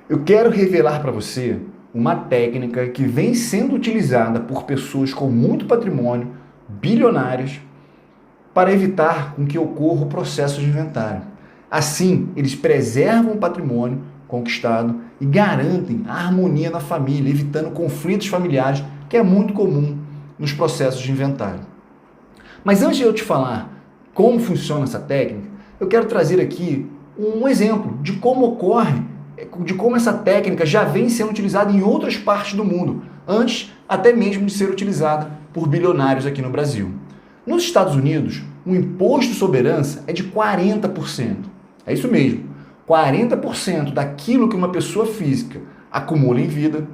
Eu quero revelar para você uma técnica que vem sendo utilizada por pessoas com muito patrimônio, bilionários, para evitar com que ocorra o processo de inventário. Assim, eles preservam o patrimônio conquistado e garantem a harmonia na família, evitando conflitos familiares, que é muito comum nos processos de inventário. Mas antes de eu te falar como funciona essa técnica, eu quero trazer aqui um exemplo de como ocorre, de como essa técnica já vem sendo utilizada em outras partes do mundo, antes até mesmo de ser utilizada por bilionários aqui no Brasil. Nos Estados Unidos, o imposto sobre herança é de 40%. É isso mesmo, 40% daquilo que uma pessoa física acumula em vida,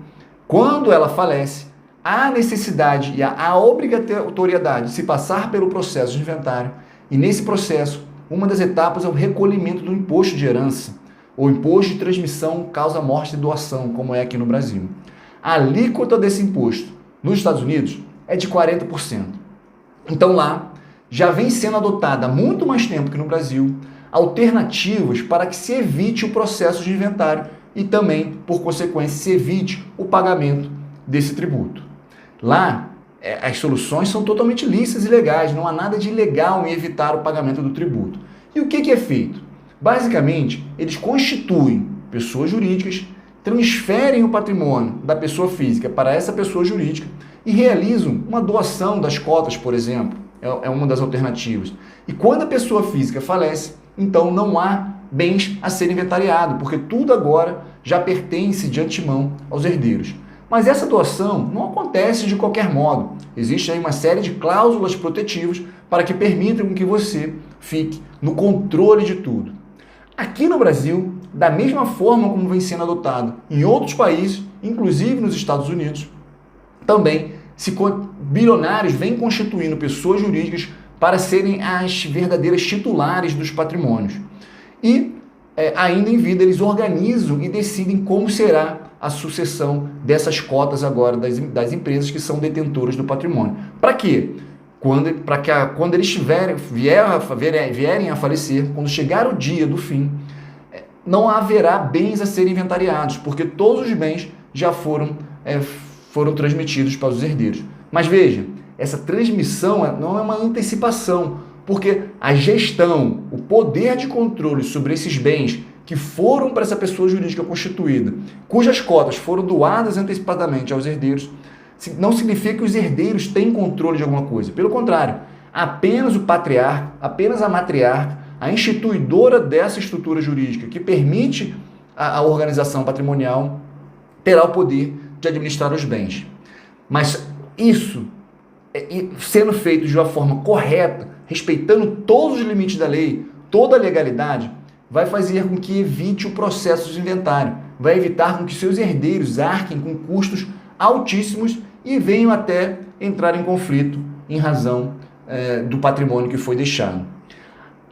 quando ela falece, há necessidade e a obrigatoriedade de se passar pelo processo de inventário, e nesse processo, uma das etapas é o recolhimento do imposto de herança, ou imposto de transmissão causa morte e doação, como é aqui no Brasil. A alíquota desse imposto nos Estados Unidos é de 40%. Então lá, já vem sendo adotada há muito mais tempo que no Brasil, alternativas para que se evite o processo de inventário e também, por consequência, se evite o pagamento desse tributo. Lá, as soluções são totalmente lícitas e legais, não há nada de ilegal em evitar o pagamento do tributo. E o que é feito? Basicamente, eles constituem pessoas jurídicas, transferem o patrimônio da pessoa física para essa pessoa jurídica e realizam uma doação das cotas, por exemplo. É uma das alternativas. E quando a pessoa física falece, então não há bens a ser inventariado, porque tudo agora já pertence de antemão aos herdeiros. Mas essa doação não acontece de qualquer modo. Existe aí uma série de cláusulas protetivas para que permitam que você fique no controle de tudo. Aqui no Brasil, da mesma forma como vem sendo adotado em outros países, inclusive nos Estados Unidos, também bilionários vêm constituindo pessoas jurídicas para serem as verdadeiras titulares dos patrimônios. E, ainda em vida, eles organizam e decidem como será a sucessão dessas cotas agora das empresas que são detentoras do patrimônio. Para quê? Para que quando eles vierem a falecer, quando chegar o dia do fim, não haverá bens a serem inventariados, porque todos os bens já foram transmitidos para os herdeiros. Mas veja, essa transmissão não é uma antecipação, porque a gestão, o poder de controle sobre esses bens que foram para essa pessoa jurídica constituída, cujas cotas foram doadas antecipadamente aos herdeiros, não significa que os herdeiros têm controle de alguma coisa. Pelo contrário, apenas o patriarca, apenas a matriarca, a instituidora dessa estrutura jurídica que permite a organização patrimonial, terá o poder de administrar os bens. Mas isso, sendo feito de uma forma correta, respeitando todos os limites da lei, toda a legalidade, vai fazer com que evite o processo de inventário, vai evitar com que seus herdeiros arquem com custos altíssimos e venham até entrar em conflito em razão do patrimônio que foi deixado.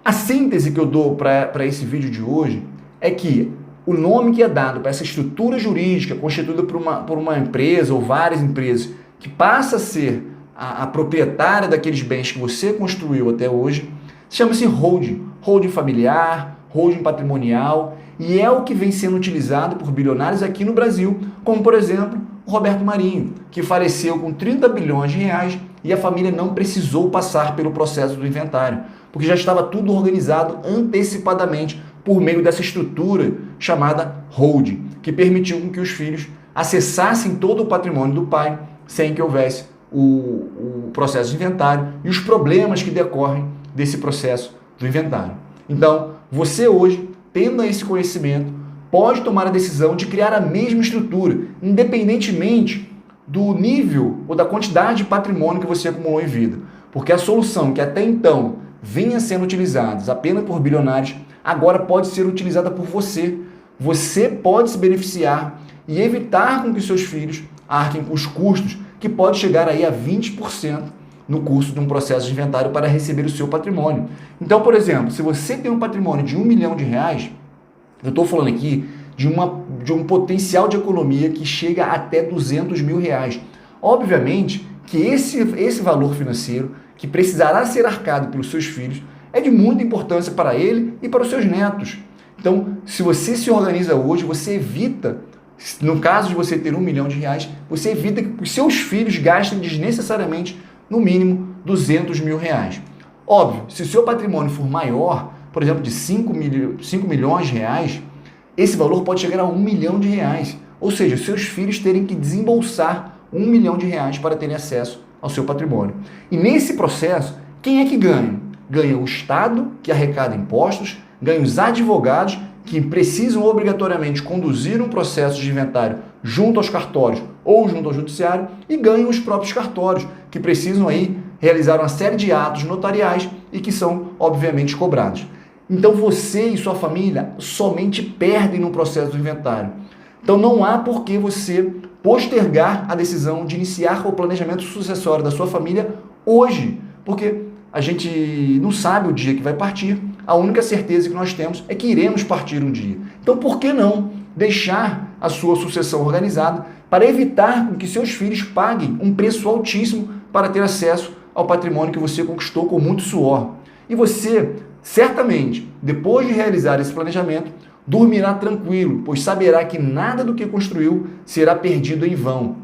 A síntese que eu dou para esse vídeo de hoje é que o nome que é dado para essa estrutura jurídica constituída por uma empresa ou várias empresas que passa a ser a proprietária daqueles bens que você construiu até hoje, chama-se holding. Holding familiar, holding patrimonial, e é o que vem sendo utilizado por bilionários aqui no Brasil, como por exemplo o Roberto Marinho, que faleceu com 30 bilhões de reais e a família não precisou passar pelo processo do inventário, porque já estava tudo organizado antecipadamente por meio dessa estrutura chamada holding, que permitiu que os filhos acessassem todo o patrimônio do pai sem que houvesse o processo de inventário e os problemas que decorrem desse processo do inventário. Então, você hoje, tendo esse conhecimento, pode tomar a decisão de criar a mesma estrutura, independentemente do nível ou da quantidade de patrimônio que você acumulou em vida. Porque a solução que até então vinha sendo utilizada apenas por bilionários, agora pode ser utilizada por você. Você pode se beneficiar e evitar com que seus filhos arquem com os custos, que pode chegar aí a 20% no curso de um processo de inventário para receber o seu patrimônio. Então, por exemplo, se você tem um patrimônio de R$1 milhão, eu estou falando aqui de um potencial de economia que chega até R$200 mil. Obviamente que esse valor financeiro, que precisará ser arcado pelos seus filhos, é de muita importância para ele e para os seus netos. Então, se você se organiza hoje, você evita, no caso de você ter R$1 milhão, você evita que os seus filhos gastem desnecessariamente, no mínimo, R$200 mil. Óbvio, se o seu patrimônio for maior, por exemplo, de 5 milhões de reais, esse valor pode chegar a R$1 milhão. Ou seja, seus filhos terem que desembolsar R$1 milhão para terem acesso ao seu patrimônio. E nesse processo, quem é que ganha? Ganha o Estado, que arrecada impostos, ganha os advogados, que precisam obrigatoriamente conduzir um processo de inventário junto aos cartórios ou junto ao judiciário, e ganham os próprios cartórios, que precisam aí realizar uma série de atos notariais e que são, obviamente, cobrados. Então você e sua família somente perdem no processo do inventário. Então não há por que você postergar a decisão de iniciar o planejamento sucessório da sua família hoje, porque a gente não sabe o dia que vai partir, a única certeza que nós temos é que iremos partir um dia. Então por que não deixar a sua sucessão organizada para evitar que seus filhos paguem um preço altíssimo para ter acesso ao patrimônio que você conquistou com muito suor? E você, certamente, depois de realizar esse planejamento, dormirá tranquilo, pois saberá que nada do que construiu será perdido em vão.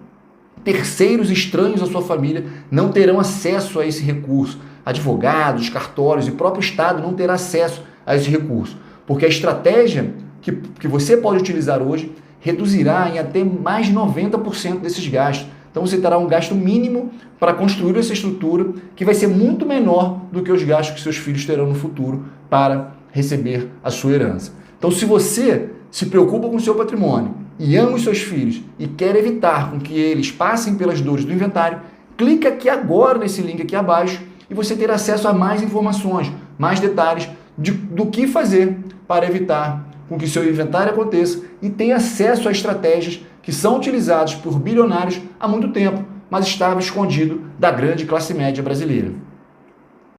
Terceiros estranhos à sua família não terão acesso a esse recurso. Advogados, cartórios e o próprio Estado não terá acesso a esse recurso, porque a estratégia que você pode utilizar hoje reduzirá em até mais de 90% desses gastos. Então você terá um gasto mínimo para construir essa estrutura, que vai ser muito menor do que os gastos que seus filhos terão no futuro para receber a sua herança. Então, se você se preocupa com o seu patrimônio e ama os seus filhos e quer evitar com que eles passem pelas dores do inventário, clica aqui agora nesse link aqui abaixo e você terá acesso a mais informações, mais detalhes do que fazer para evitar com que seu inventário aconteça e tenha acesso a estratégias que são utilizadas por bilionários há muito tempo, mas estava escondido da grande classe média brasileira.